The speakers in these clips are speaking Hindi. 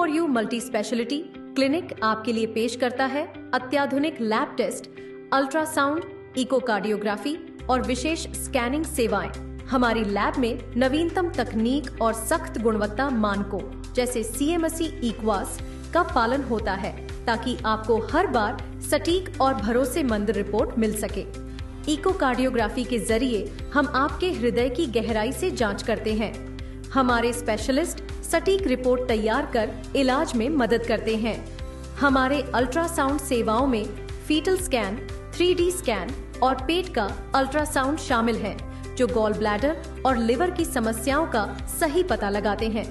For you multi speciality clinic आपके लिए पेश करता है अत्याधुनिक लैब टेस्ट, अल्ट्रासाउंड, इकोकार्डियोग्राफी और विशेष स्कैनिंग सेवाएं। हमारी लैब में नवीनतम तकनीक और सख्त गुणवत्ता मानकों जैसे CMSE इक्वास का पालन होता है ताकि आपको हर बार सटीक और भरोसेमंद रिपोर्ट मिल सके। इकोकार्डियोग्राफी के जरिए हम आपके हृदय की गहराई से जांच करते हैं। हमारे स्पेशलिस्ट सटीक रिपोर्ट तैयार कर इलाज में मदद करते हैं। हमारे अल्ट्रासाउंड सेवाओं में फीटल स्कैन, 3D स्कैन और पेट का अल्ट्रासाउंड शामिल है, जो गॉल ब्लैडर और लिवर की समस्याओं का सही पता लगाते हैं।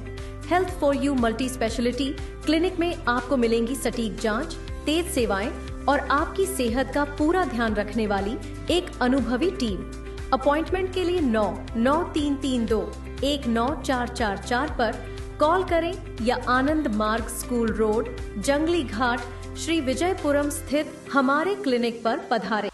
Health for you multi speciality clinic में आपको मिलेंगी सटीक जांच, तेज सेवाएं और आपकी सेहत का पूरा ध्यान रखने वाली एक अनुभवी टीम। अपॉइंटमेंट के लिए 99332-19444 पर कॉल करें या आनंद मार्ग स्कूल रोड, जंगली घाट, श्री विजयपुरम स्थित हमारे क्लिनिक पर पधारें।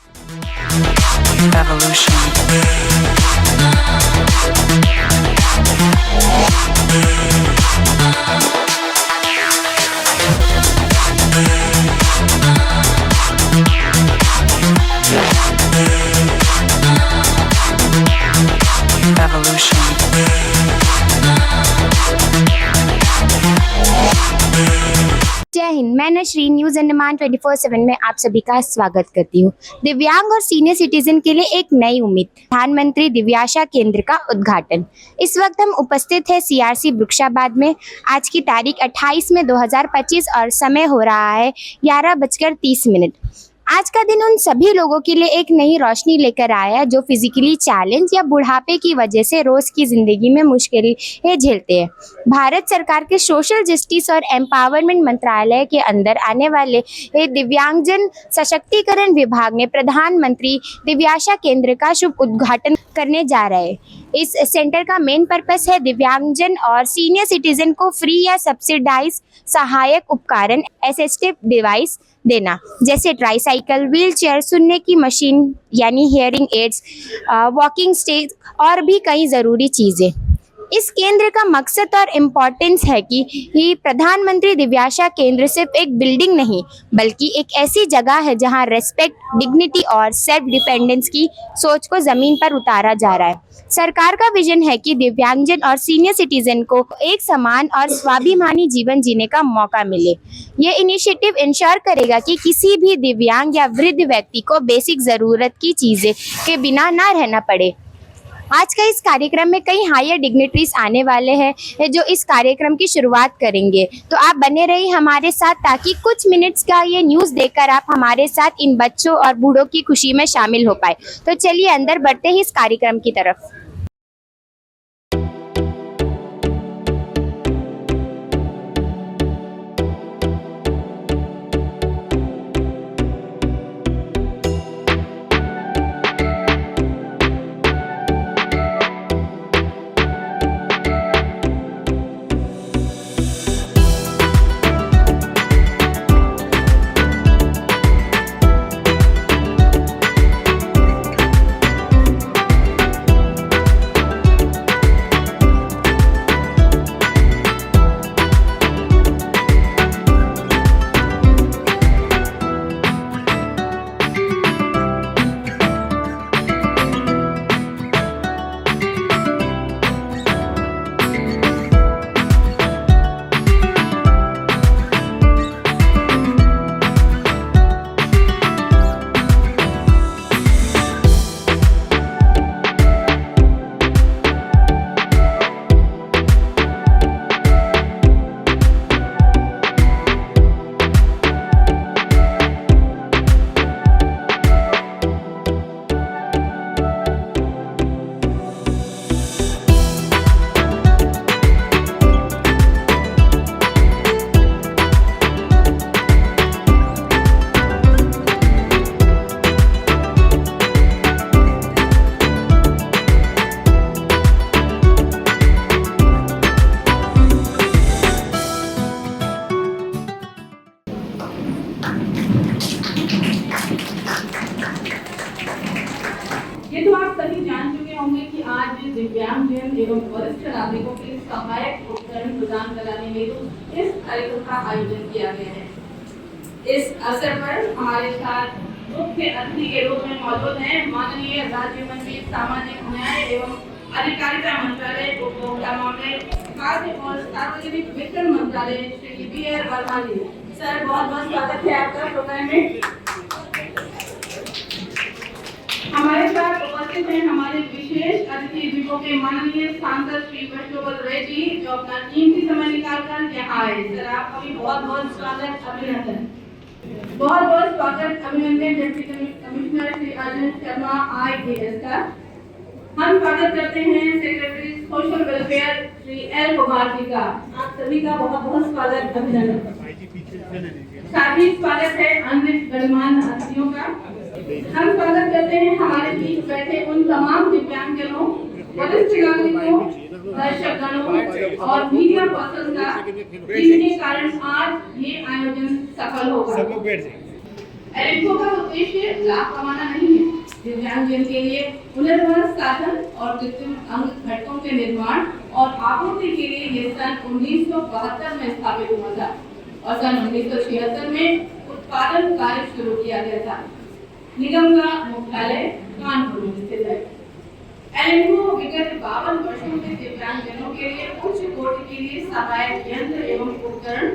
जय हिंद। मैं नशरीन न्यूज़ अंडमान 24/7 में आप सभी का स्वागत करती हूँ। दिव्यांग और सीनियर सिटीजन के लिए एक नई उम्मीद, प्रधानमंत्री दिव्याशा केंद्र का उद्घाटन। इस वक्त हम उपस्थित हैं CRC वृक्षाबाद में। आज की तारीख 28 में 2025 और समय हो रहा है 11:30। आज का दिन उन सभी लोगों के लिए एक नई रोशनी लेकर आया जो फिजिकली चैलेंज या बुढ़ापे की वजह से रोज की जिंदगी में मुश्किलें झेलते हैं। भारत सरकार के सोशल जस्टिस और एम्पावरमेंट मंत्रालय के अंदर आने वाले दिव्यांगजन सशक्तिकरण विभाग ने प्रधानमंत्री दिव्याशा केंद्र का शुभ उद्घाटन करने जा रहे हैं। इस सेंटर का मेन पर्पस है दिव्यांगजन और सीनियर सिटीजन को फ्री या सब्सिडाइज सहायक उपकरण असिस्टिव डिवाइस देना, जैसे ट्राईसाइकिल, व्हीलचेयर, सुनने की मशीन यानी हियरिंग एड्स, वॉकिंग स्टिक और भी कई ज़रूरी चीज़ें। इस केंद्र का मकसद और इम्पोर्टेंस है कि प्रधानमंत्री दिव्याशा केंद्र सिर्फ एक बिल्डिंग नहीं बल्कि एक ऐसी जगह है जहां रेस्पेक्ट, डिग्निटी और सेल्फ डिपेंडेंस की सोच को ज़मीन पर उतारा जा रहा है। सरकार का विजन है कि दिव्यांगजन और सीनियर सिटीजन को एक समान और स्वाभिमानी जीवन जीने का मौका मिले। ये इनिशिएटिव इंश्योर करेगा कि किसी भी दिव्यांग या वृद्ध व्यक्ति को बेसिक ज़रूरत की चीज़ें के बिना ना रहना पड़े। आज का इस कार्यक्रम में कई हायर डिग्निटरीज आने वाले हैं जो इस कार्यक्रम की शुरुआत करेंगे। तो आप बने रहिए हमारे साथ ताकि कुछ मिनट्स का ये न्यूज़ देखकर आप हमारे साथ इन बच्चों और बूढ़ों की खुशी में शामिल हो पाए। तो चलिए अंदर बढ़ते हैं इस कार्यक्रम की तरफ। दिव्यांगजन एवं वरिष्ठ नागरिकों के सहायक प्रशिक्षण प्रदान कराने हेतु इस कार्यक्रम का आयोजन किया गया है। इस अवसर पर हमारे साथ मुख्य अतिथि के रूप में मौजूद हैं माननीय राज्य मंत्री सामाजिक न्याय एवं अधिकारिता मंत्रालय, उपभोक्ता मामले, खाद्य और सार्वजनिक वितरण मंत्रालय श्री बी.आर. वर्मा जी। सर, बहुत बहुत स्वागत है आपका प्रोग्राम में। हमारे साथ उपस्थित हैं हमारे विशेष अतिथि विभो के माननीय सांसद श्री वैष्णव रे जी, जो अपना कीमती समय निकालकर यहाँ आए। सर, आपका भी बहुत बहुत स्वागत, अभिनंदन। बहुत बहुत स्वागत, अभिनंदन deputy commissioner Shri Arjun Sharma IAS का। हम स्वागत करते हैं secretary social welfare Shri L. Kumar ji का। आप सभी का बहुत बहुत स्वागत, अभिनंदन। साथ ही स्वागत है अन्य गणमान्य अतिथियों का। हम स्वागत करते हैं हमारे बीच बैठे उन तमाम दिव्यांगजनों, वरिष्ठ नागरिकों, दर्शकगणों और मीडिया पर्सन का, जिनके कारण आज ये आयोजन सफल होगा। एलिम्को का उद्देश्य लाभ कमाना नहीं है। दिव्यांगजन के लिए पुनर्वास साधन और कृत्रिम अंग घटकों के निर्माण और आपूर्ति के लिए ये सन 1972 में स्थापित हुआ था और सन 1976 में उत्पादन कार्य शुरू किया गया था। निगम का मुख्यालय कानपुर में स्थित है। एलिम्को विगत 52 वर्षों से दिव्यांगजनों के लिए उच्च कोटि के लिए सहायक यंत्र एवं उपकरण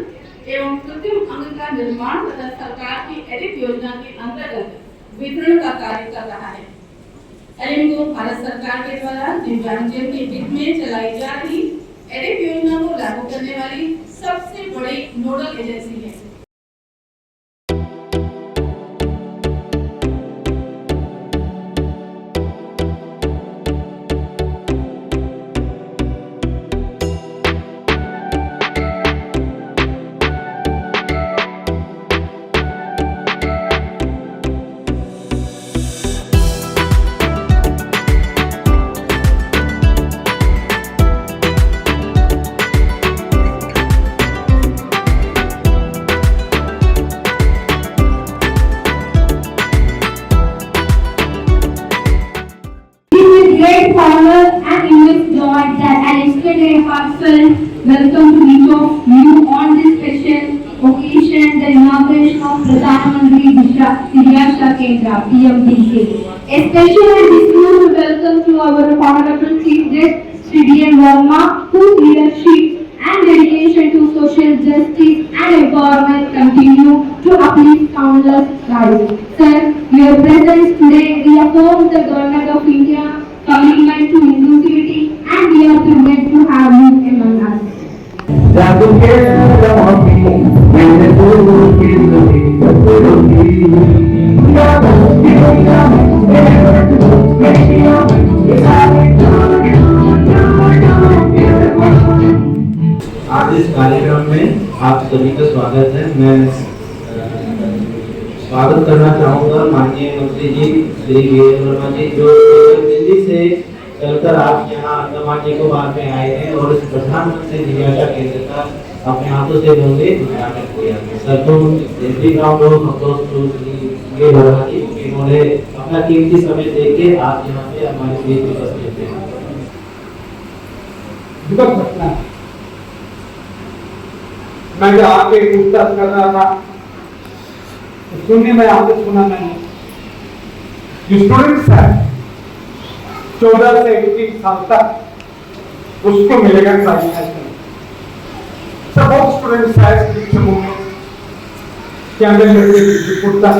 एवं कृत्रिम अंग का निर्माण तथा सरकार की एडिट योजना के अंतर्गत वितरण का कार्य कर रहा है। एलिम्को भारत सरकार के द्वारा दिव्यांगजन के हित में चलाई जा रही एडिट योजना को लागू करने वाली सबसे बड़ी नोडल एजेंसी है। Great honor and immense joy that I extend a heartfelt welcome to each of you on this special occasion, the inauguration of Pradhan Mantri Divyasha Kendra (PMDK). A special and distinguished welcome to our honorable chief guest Shri D.N. Verma, whose leadership and dedication to social justice and empowerment continue to uplift countless lives. Sir, your presence today reaffirms the Government of India commitment to inclusivity, and we are privileged to have you among us. आज इस कार्यक्रम में आप सभी का स्वागत है। मैं स्वागत करना चाहूँगा माननीय मंत्री जी श्री बी.आर. वर्मा जी, जो दिल्ली से चलकर आप यहाँ अंडमान निकोबार में आए हैं और इस प्रधानमंत्री दिव्यांगजन केंद्र का अपने हाथों से उन्होंने उद्घाटन किया। सर, तो Delhi round of approach to ये वर्मा जी, इन्होंने अपना कीमती समय देके आप यहाँ पे हमारे बीच उपस्थित थे। मैं जब आके पूछताछ कर रहा था सुनने में आपने सुना मैंने जो स्टूडेंट्स है 14 से 21 साल तक उसको मिलेगा सब बहुत स्टूडेंट्स है के अंदर पूछताछ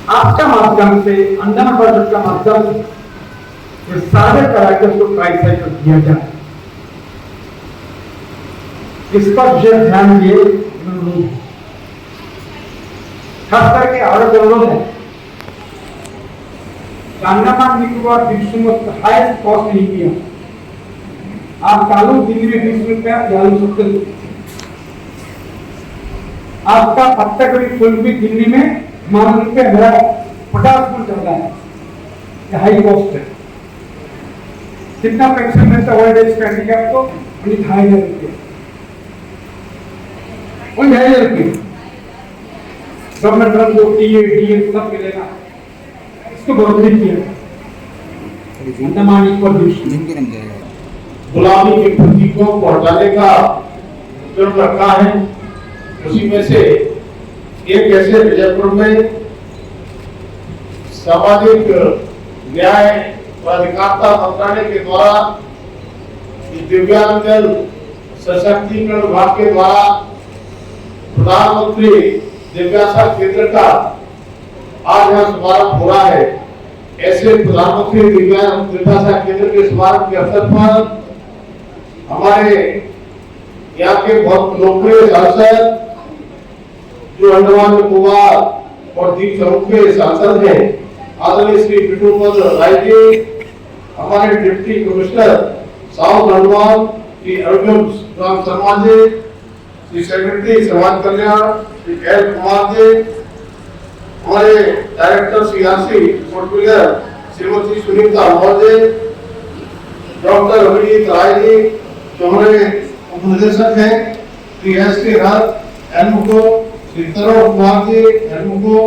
आपका माध्यम से अंडमान बजट का माध्यम से ये सारे कलेक्टर्स को ट्राईसाइकिल दिया जाए, इस पर विशेष ध्यान दिए। खास करके आरोप है अंडमान निकोबार विश्व में हाईएस्ट कॉस्ट नहीं किया। आप चालू दिल्ली में 20 रुपया चालू सकते, आपका पत्ता कभी फुल भी दिल्ली में 12 रुपये 50 फुल चल रहा है, हाई कॉस्ट है। कितना पेंशन मिलता है ओल्ड एज का हैंडीकैप को 2,500 रुपये, 2,500 रुपये गवर्नमेंट रन को टीए सब मिलेगा। इसको बढ़ोतरी किया अंडमान निकोबार गुलामी की प्रतीकों को हटाने का क्रम रखा है। उसी में से एक ऐसे विजयपुर में सामाजिक न्याय और अधिकारिता मंत्रालय के द्वारा दिव्यांगजन सशक्तिकरण विभाग के द्वारा प्रधानमंत्री दिव्याशा केंद्र का आज यहाँ शुभारंभ हो रहा है। ऐसे प्रधानमंत्री दिव्याशा केंद्र के शुभारंभ के अवसर पर हमारे यहाँ के बहुत लोकप्रिय सांसद जो अंडमान निकोबार और द्वीप समूह के सांसद हैं, आदरणीय श्री बिट्टू राय जी, हमारे deputy commissioner south Andaman Shri Arjun Ram Sharma ji, Shri secretary समाज कल्याण श्री एल कुमार जी, हमारे director CRC portfolio Shrimati Sunita Maurya, doctor Abhijit Rai ji जो हमारे उपनिदेशक हैं, श्री एस के राज एनमुको, श्री तरुण कुमार जी एनमुको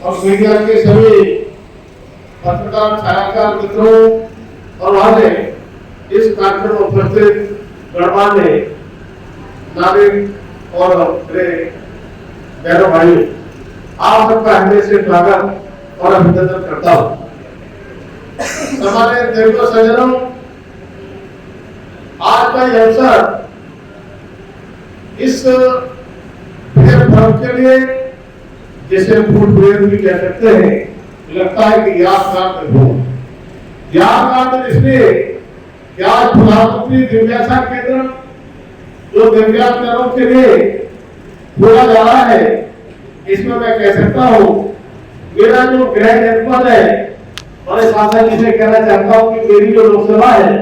और मीडिया के सभी पत्रकार छायाकार मित्रों और हमारे इस कार्यक्रम में उपस्थित गणमान्य नागरिक और मेरे बहनों भाई, आप सबका हृदय से स्वागत और अभिनंदन करता हूँ। हमारे देवों सज्जनों, आज का यह अवसर इस पर्व के लिए जिसे फूड ब्रेक भी कह सकते हैं, लगता है कि यादगार दिन हो। यादगार दिन इसलिए कि आज प्रधानमंत्री दिव्याशा केंद्र जो दिव्यांगजनों के लिए खोला जा रहा है, इसमें मैं कह सकता हूँ मेरा जो गृह जनपद है और शासन जी से कहना चाहता हूँ कि मेरी जो लोकसभा है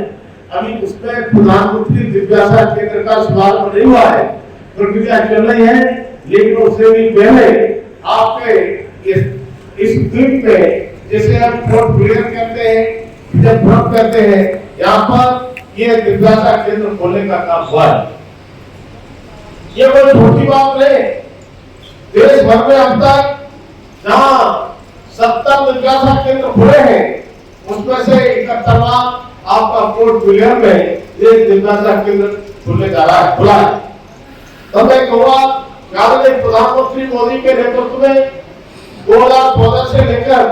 अभी उसमें प्रधानमंत्री दिव्याशा केंद्र का शुभारंभ नहीं हुआ है, प्रक्रिया चल रही है, लेकिन उससे भी पहले आपके इस द्वीप में जिसे हम पोर्ट ब्लेयर कहते हैं, जब भ्रम कहते हैं, यहाँ पर ये दिव्याशा केंद्र खोलने का काम हुआ है। ये कोई छोटी बात नहीं, देश भर में अब तक जहाँ 70 दिव्याशा केंद्र खुले हैं उसमें से 71वां आपका पोर्ट ब्लेयर में एक दिव्याशा केंद्र खुलने जा रहा है, खुला है। तो मैं कहूँगा प्रधानमंत्री मोदी के नेतृत्व में 2014 से लेकर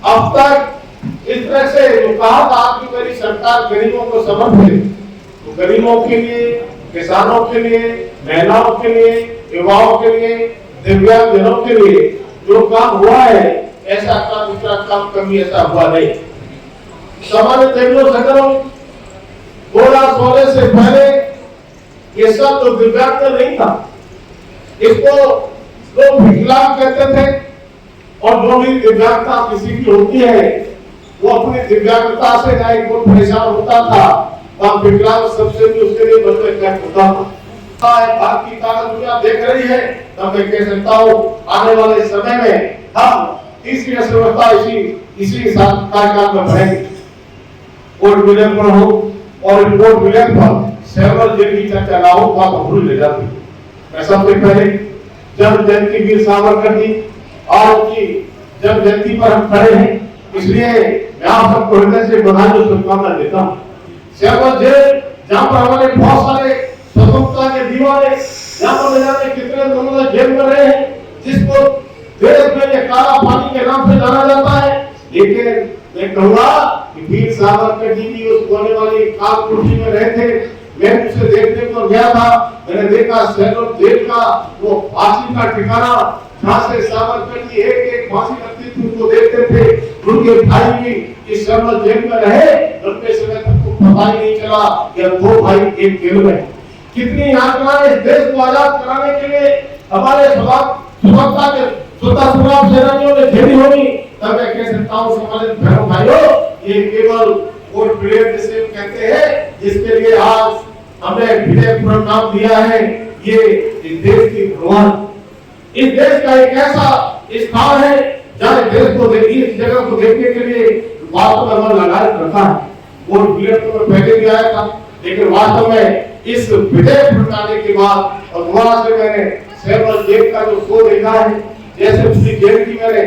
अब तक इस तरह से जो कहा था कि मेरी सरकार गरीबों को समर्पित, तो गरीबों के लिए, किसानों के लिए, महिलाओं के लिए, युवाओं के लिए, दिव्यांगजनों के लिए जो काम हुआ है, ऐसा का दूसरा काम कभी ऐसा हुआ नहीं। सामान्य देखो सकरो 2016 से पहले ये सब तो दिव्यांग नहीं था, इसको लोग विकलांग कहते थे और जो भी दिव्यांगता किसी की होती है वो अपनी दिव्यांगता से चाहे कोई परेशान होता था, वह विकलांग सबसे भी उसके लिए बदले होता था। बाकी ताकत दुनिया देख रही है, तब मैं कह सकता हूँ आने वाले समय में हम तीसरी अर्थव्यवस्था इसी कार्यकाल में बढ़ेंगे। पोर्ट ब्लेयर पर हो और पोर्ट ब्लेयर पर सेवरल जेल की चर्चा ना हो तो आप भूल ले जाते। मैं सबसे पहले जन्म जयंती वीर सावरकर जी और उनकी जन्म जयंती पर हम खड़े हैं, इसलिए मैं आप सबको हृदय से बधाई और शुभकामना देता हूँ। सेवरल जेल जहाँ पर हमारे बहुत सारे स्वतंत्रता के दीवाने, जहाँ पर जाने कितने लोग जेल में रहे हैं, जिसको देश में ये काला पानी के नाम से जाना जाता है, लेकिन मैं कहूँगा कि वीर सावरकर जी की उस होने वाली काल कुर्सी में रहे थे। मैं उसे देखने को गया था, मैंने देखा सेवरल जेल का वो फांसी का ठिकाना, जहाँ से सावरकर जी एक फांसी लगती थी उनको देखते थे। उनके भाई भी इस सेवरल जेल में रहे, लंबे समय तक को पता ही नहीं चला कि दो भाई एक जेल में। कितनी यातनाएं इस देश को आजाद कराने के लिए हमारे स्वतंत्रता सेनानियों ने झेली होगी, तब मैं कह सकता हूँ समाज बहनों भाइयों, ये केवल पोर्ट ब्लेयर जिसे कहते हैं, जिसके लिए आज हमने विजयपुर नाम दिया है, ये इस देश की भगवान, इस देश का एक ऐसा स्थान है जहाँ देश को इस जगह को देखने के लिए वास्तव में मन लगाए रखा है। पोर्ट ब्लेयर तो मैं पहले भी आया था, लेकिन वास्तव में इस विजयपुर आने के बाद और दोबारा से मैंने सेवरल जेल का जो शो देखा है, जैसे उसकी जेल की मैंने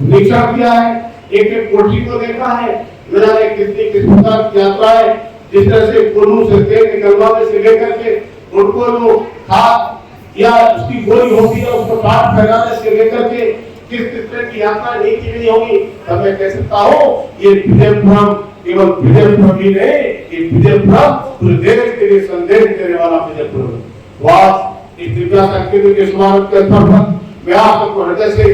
निरीक्षण किया है, एक एक कोठी को देखा है, मैंने कितनी किस्म की यात्राएं जिस तरह से कोल्हू से तेल निकलवाने से लेकर के उनको जो खाद या उसकी गोली होती है उसको काट फैलाने से लेकर के किस तरह की यात्रा नहीं की गई होगी, तब मैं कह सकता हूँ ये विजयपुरम केवल विजयपुरम ही नहीं, ये विजयपुरम पूरे देश के लिए संदेश देने वाला विजयपुरम। वाह, इस दिव्यासा केंद्र के शुभारंभ के अवसर पर मैं आप सबको हृदय से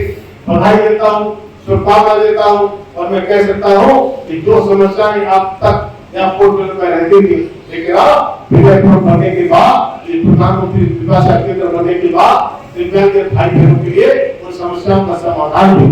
बधाई देता हूँ, शुभकामना देता हूँ और मैं कह सकता हूँ कि जो समस्याएं आप तक यहाँ पोर्टल में रहती थी, लेकिन अब विजयपुर बनने के बाद, ये प्रधानमंत्री दिव्यासा केंद्र बनने के बाद दिव्यांग भाई बहनों के लिए उन समस्याओं का समाधान भी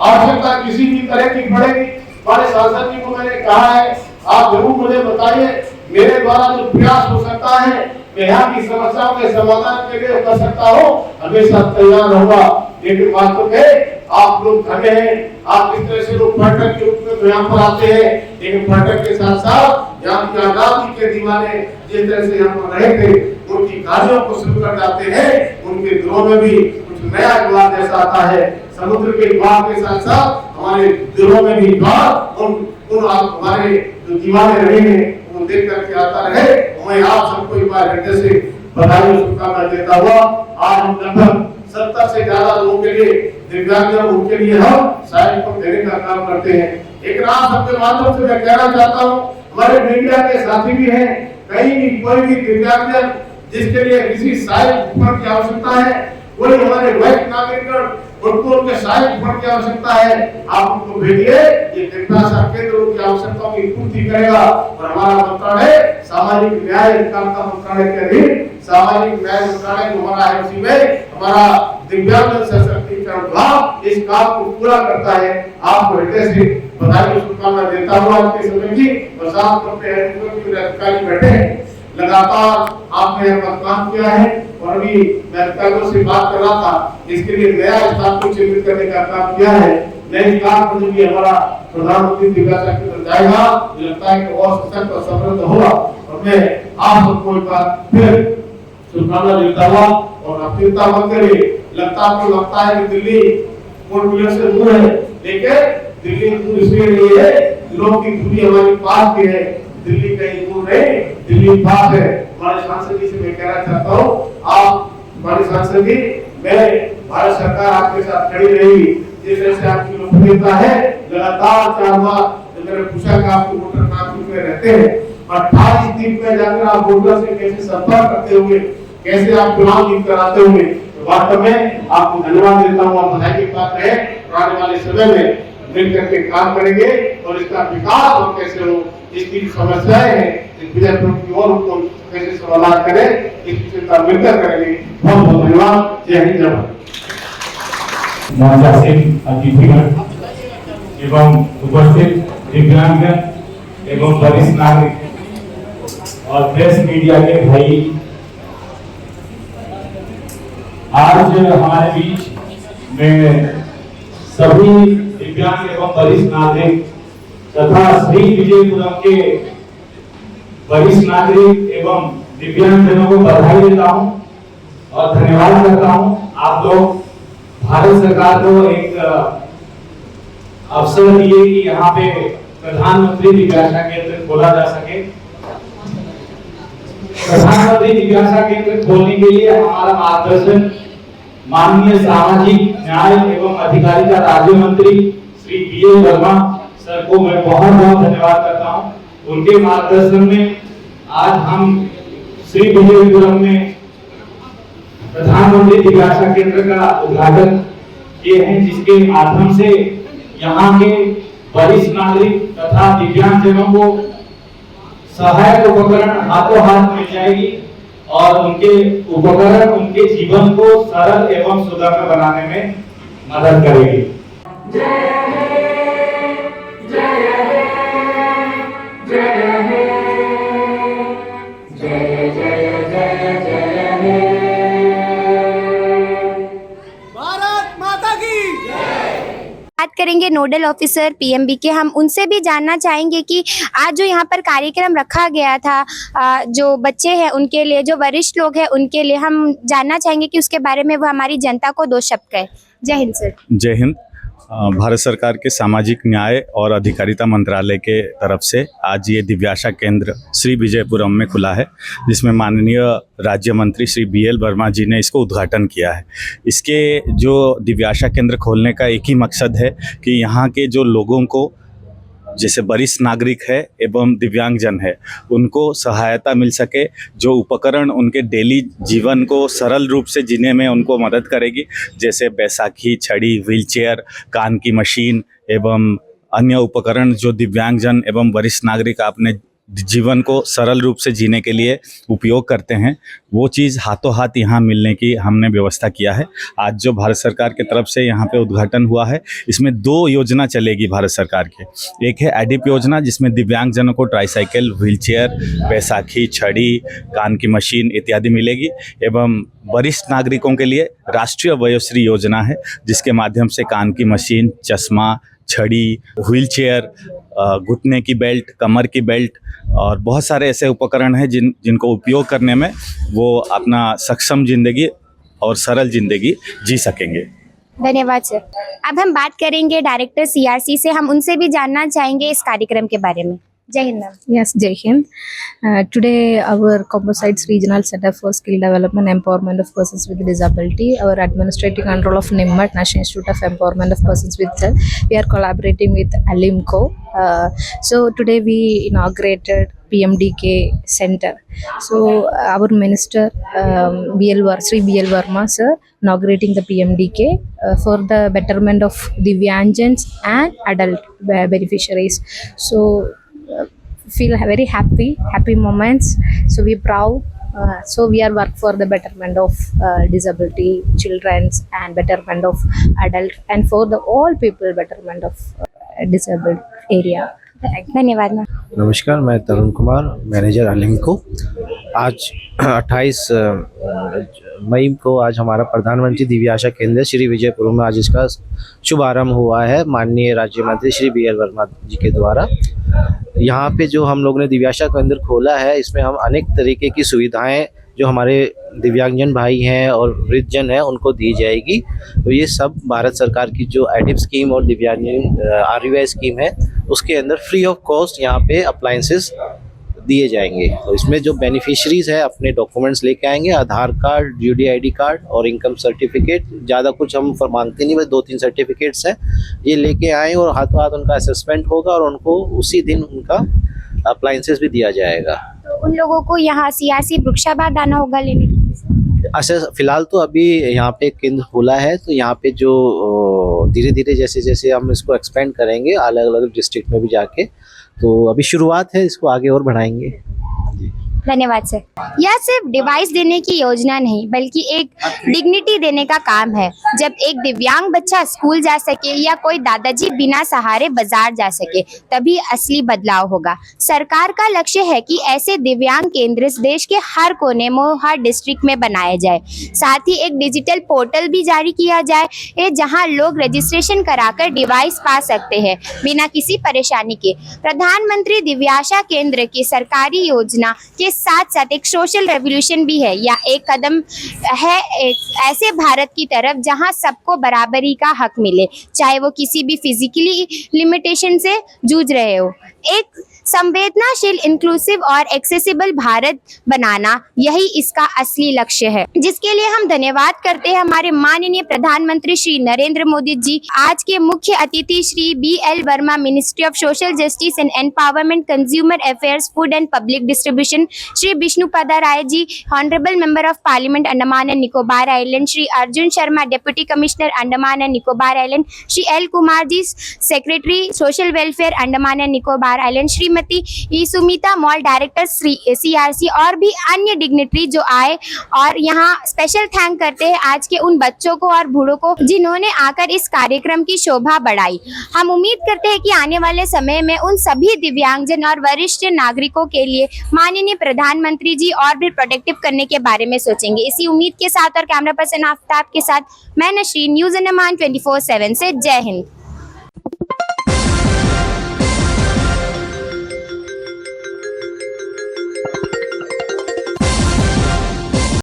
आवश्यकता किसी भी तरह की पड़ेगी। हमारे सांसद जी को मैंने कहा है, आप जरूर मुझे बताइए, मेरे द्वारा जो प्रयास हो सकता है मैं यहाँ की समस्याओं के समाधान के लिए कर सकता हूँ, हमेशा तैयार रहूंगा। लेकिन वास्तव में आप लोग धन्य हैं, आप इस तरह से लोग पर्यटक के रूप में तो यहाँ पर आते हैं, लेकिन पर्यटक के साथ साथ यहाँ की आजादी के दीवाने जिस तरह से यहाँ पर रहे थे, उनकी गाड़ियों को शुरू कर जाते हैं, उनके दिलों में भी कुछ नया ज्वार जैसा आता है। समुद्र के ज्वार के साथ साथ हमारे दिलों में भी ज्वार उन हमारे जो दीवाने रहे हैं वो देख करके आता रहे। मैं आप सबको एक बार हृदय से बधाई और शुभकामना देता हुआ आज हम लगभग 70 से ज्यादा लोगों के लिए दिव्यांगजनों के लिए हम साइकिल को देने का काम करते हैं। एक आप सबके माध्यम से मैं कहना चाहता हूँ, हमारे मीडिया के साथी भी हैं, कहीं भी कोई भी दिव्यांगजन जिसके लिए किसी सहायक उपकरण की आवश्यकता है, कोई हमारे वरिष्ठ नागरिकगण उनको उनके सहायक उपकरण की आवश्यकता है, आप उनको भेजिए, ये दिव्यांग केंद्र उनकी आवश्यकताओं की पूर्ति करेगा। और हमारा मंत्रालय सामाजिक न्याय अधिकारिता मंत्रालय के अधीन सामाजिक न्याय मंत्रालय जो हमारा है, उसी में हमारा दिव्यांग सशक्तिकरण विभाग इस काम को पूरा करता है। आपको हृदय से बधाई और शुभकामना देता हूँ। आज के समय की बरसात करते हैं, अधिकारी बैठे हैं, लगातार आपने अपना काम किया है और अभी मैं अधिकारियों से बात कर रहा था, इसके लिए नया स्थान को चिन्हित करने का काम किया है। नए स्थान पर जब भी हमारा प्रधानमंत्री दिव्यांग केंद्र जाएगा, मुझे लगता है कि और सशक्त और समृद्ध होगा। और मैं आप सबको एक बार फिर शुभकामना देता हुआ और आप चिंता मत करिए, लगता है कि दिल्ली पोर्ट ब्लेयर से दूर है, लेकिन दिल्ली दूर इसलिए नहीं है, लोग की दूरी हमारे पास भी है, दिल्ली कहीं दूर नहीं, दिल्ली पास है। हमारे सांसद जी से मैं कहना चाहता हूँ, आप हमारे सांसद जी, मैं भारत सरकार आपके साथ खड़ी रहेगी। जिस तरह से आपकी लोकप्रियता है, लगातार 4 बार जब मैंने पूछा कि आपके वोटर नागरिक में रहते हैं, 28 दिन में जाकर आप वोटर से कैसे संपर्क करते हुए, कैसे आप चुनाव जीत कर आते होंगे, तो वास्तव में आपको धन्यवाद देता हूँ। आप बधाई के पात्र हैं और आने वाले समय में मिलकर के काम करेंगे और इसका विकास और कैसे हो, इसकी समस्याएं हैं, इस विजयपुर की ओर उनको कैसे समाधान करें, इसकी चिंता मिलकर करेंगे। बहुत बहुत धन्यवाद। जय हिंद, जय भारत। अतिथिगण एवं उपस्थित दिव्यांग एवं वरिष्ठ नागरिक और प्रेस मीडिया के भाई, आज हमारे बीच में सभी दिव्यांग एवं वरिष्ठ नागरिक तथा श्री विजयपुरम के वरिष्ठ नागरिक एवं दिव्यांगजनों को बधाई देता हूं और धन्यवाद करता हूं। आप लोग भारत सरकार को एक अवसर दिए कि यहाँ पे प्रधानमंत्री दिव्यांग केंद्र खोला जा सके। प्रधानमंत्री दिव्यांग केंद्र खोलने के लिए हमारा मार्गदर्शन माननीय सामाजिक न्याय एवं अधिकारिता राज्य मंत्री श्री पीए वर्मा सर को मैं बहुत बहुत धन्यवाद करता हूं। उनके मार्गदर्शन में आज हम श्री विजयपुरम में प्रधानमंत्री दिव्यांग केंद्र का उद्घाटन किए हैं, जिसके माध्यम से यहाँ के वरिष्ठ नागरिक तथा दिव्यांगजनों को सहायक उपकरण हाथों हाथ मिल जाएगी और उनके उपकरण उनके जीवन को सरल एवं सुगम बनाने में मदद करेगी। बात करेंगे नोडल ऑफिसर पीएमबी के। हम उनसे भी जानना चाहेंगे कि आज जो यहाँ पर कार्यक्रम रखा गया था, जो बच्चे हैं उनके लिए, जो वरिष्ठ लोग हैं उनके लिए, हम जानना चाहेंगे कि उसके बारे में वो हमारी जनता को 2 शब्द कहे। जय हिंद सर। जय हिंद। भारत सरकार के सामाजिक न्याय और अधिकारिता मंत्रालय के तरफ से आज ये दिव्याशा केंद्र श्री विजयपुरम में खुला है, जिसमें माननीय राज्य मंत्री श्री BL वर्मा जी ने इसको उद्घाटन किया है। इसके जो दिव्याशा केंद्र खोलने का एक ही मकसद है कि यहाँ के जो लोगों को, जैसे वरिष्ठ नागरिक है एवं दिव्यांगजन है, उनको सहायता मिल सके, जो उपकरण उनके डेली जीवन को सरल रूप से जीने में उनको मदद करेगी, जैसे बैसाखी, छड़ी, व्हीलचेयर, कान की मशीन एवं अन्य उपकरण जो दिव्यांगजन एवं वरिष्ठ नागरिक अपने जीवन को सरल रूप से जीने के लिए उपयोग करते हैं, वो चीज़ हाथों हाथ यहाँ मिलने की हमने व्यवस्था किया है। आज जो भारत सरकार के तरफ से यहाँ पे उद्घाटन हुआ है, इसमें 2 योजना चलेगी भारत सरकार के। एक है एडिप योजना, जिसमें दिव्यांगजनों को ट्राईसाइकिल, व्हीलचेयर, बैसाखी, छड़ी, कान की मशीन इत्यादि मिलेगी, एवं वरिष्ठ नागरिकों के लिए राष्ट्रीय वयोश्री योजना है, जिसके माध्यम से कान की मशीन, चश्मा, छड़ी, व्हीलचेयर, घुटने की बेल्ट, कमर की बेल्ट और बहुत सारे ऐसे उपकरण हैं जिनको उपयोग करने में वो अपना सक्षम जिंदगी और सरल जिंदगी जी सकेंगे। धन्यवाद सर। अब हम बात करेंगे डायरेक्टर CRC से, हम उनसे भी जानना चाहेंगे इस कार्यक्रम के बारे में। जय Hind ma'am. Yes, Jai Hind. Today, our Composites Regional Center for Skill Development Empowerment of Persons with Disability, our administrative control of NIMMAT, National Institute of Empowerment of Persons with Health, we are collaborating with Alimco. So today we inaugurated PMDK Center. So our Minister Sri BL Verma sir inaugurating the PMDK for the betterment of Divyangjans and adult beneficiaries. So feel very happy moments, so we proud, so we are work for the betterment of disability children's and betterment of adult and for the all people betterment of disabled area. धन्यवाद मैम। नमस्कार, मैं तरुण कुमार, मैनेजर अलिम्को। आज 28 मई को आज हमारा प्रधानमंत्री दिव्याशा केंद्र श्री विजयपुर में आज इसका शुभारंभ हुआ है माननीय राज्य मंत्री श्री BL वर्मा जी के द्वारा। यहाँ पे जो हम लोग ने दिव्याशा केंद्र खोला है, इसमें हम अनेक तरीके की सुविधाएं जो हमारे दिव्यांगजन भाई हैं और वृद्धजन हैं उनको दी जाएगी। तो ये सब भारत सरकार की जो एडिप स्कीम और दिव्यांगजन RUI स्कीम है, उसके अंदर फ्री ऑफ कॉस्ट यहाँ पे अप्लायंसेस दिए जाएंगे। तो इसमें जो बेनिफिशरीज है अपने डॉक्यूमेंट्स लेके आएंगे, आधार कार्ड, UDID कार्ड और इनकम सर्टिफिकेट। ज़्यादा कुछ हम मांगते नहीं, बस 2-3 सर्टिफिकेट्स हैं, ये लेके आए और हाथों हाथ उनका असेसमेंट होगा और उनको उसी दिन उनका अप्लायंसेस भी दिया जाएगा। तो उन लोगों को यहाँ CRC वृक्षाबाद आना होगा लेने के लिए? अच्छा, फिलहाल तो अभी यहाँ पे केंद्र खुला है, तो यहाँ पे जो धीरे धीरे जैसे जैसे हम इसको एक्सपेंड करेंगे अलग अलग डिस्ट्रिक्ट में भी जाके, तो अभी शुरुआत है, इसको आगे और बढ़ाएंगे। धन्यवाद सर। यह सिर्फ डिवाइस देने की योजना नहीं बल्कि एक डिग्निटी देने का काम है। जब एक दिव्यांग बच्चा स्कूल जा सके या कोई दादाजी बिना सहारे बाजार जा सके, तभी असली बदलाव होगा। सरकार का लक्ष्य है कि ऐसे दिव्यांग केंद्र देश के हर कोने में, हर डिस्ट्रिक्ट में बनाए जाए। साथ ही एक डिजिटल पोर्टल भी जारी किया जाए जहां लोग रजिस्ट्रेशन कराकर डिवाइस पा सकते हैं बिना किसी परेशानी के। प्रधानमंत्री दिव्याशा केंद्र की सरकारी योजना के साथ साथ एक सोशल रेवोल्यूशन भी है, या एक कदम है ऐसे भारत की तरफ जहां सबको बराबरी का हक मिले, चाहे वो किसी भी फिजिकली लिमिटेशन से जूझ रहे हो। एक संवेदनशील, इंक्लूसिव और एक्सेसिबल भारत बनाना, यही इसका असली लक्ष्य है, जिसके लिए हम धन्यवाद करते हैं हमारे माननीय प्रधानमंत्री श्री नरेंद्र मोदी जी। आज के मुख्य अतिथि Shri BL Varma, ministry of social justice and empowerment, consumer affairs, food and public distribution, Shri Vishnupada Ray ji, honourable member of parliament Andaman and Nicobar island, Shri Arjun Sharma, deputy commissioner Andaman and Nicobar island, Shri L Kumar ji, secretary social welfare Andaman and Nicobar island, Shrimati Sumita Mall, director CRC और भी अन्य डिग्निटरी जो आए, और यहाँ स्पेशल थैंक करते हैं आज के उन बच्चों को और बूढ़ों को जिन्होंने आकर इस कार्यक्रम की शोभा बढ़ाई। हम उम्मीद करते हैं कि आने वाले समय में उन सभी दिव्यांगजन और वरिष्ठ नागरिकों के लिए माननीय प्रधानमंत्री जी और भी प्रोटेक्टिव करने के बारे में सोचेंगे। इसी उम्मीद के साथ और कैमरा पर्सन आफ्ताब के साथ मैं नशरीन, न्यूज़ अंडमान 24/7 से। जय हिंद।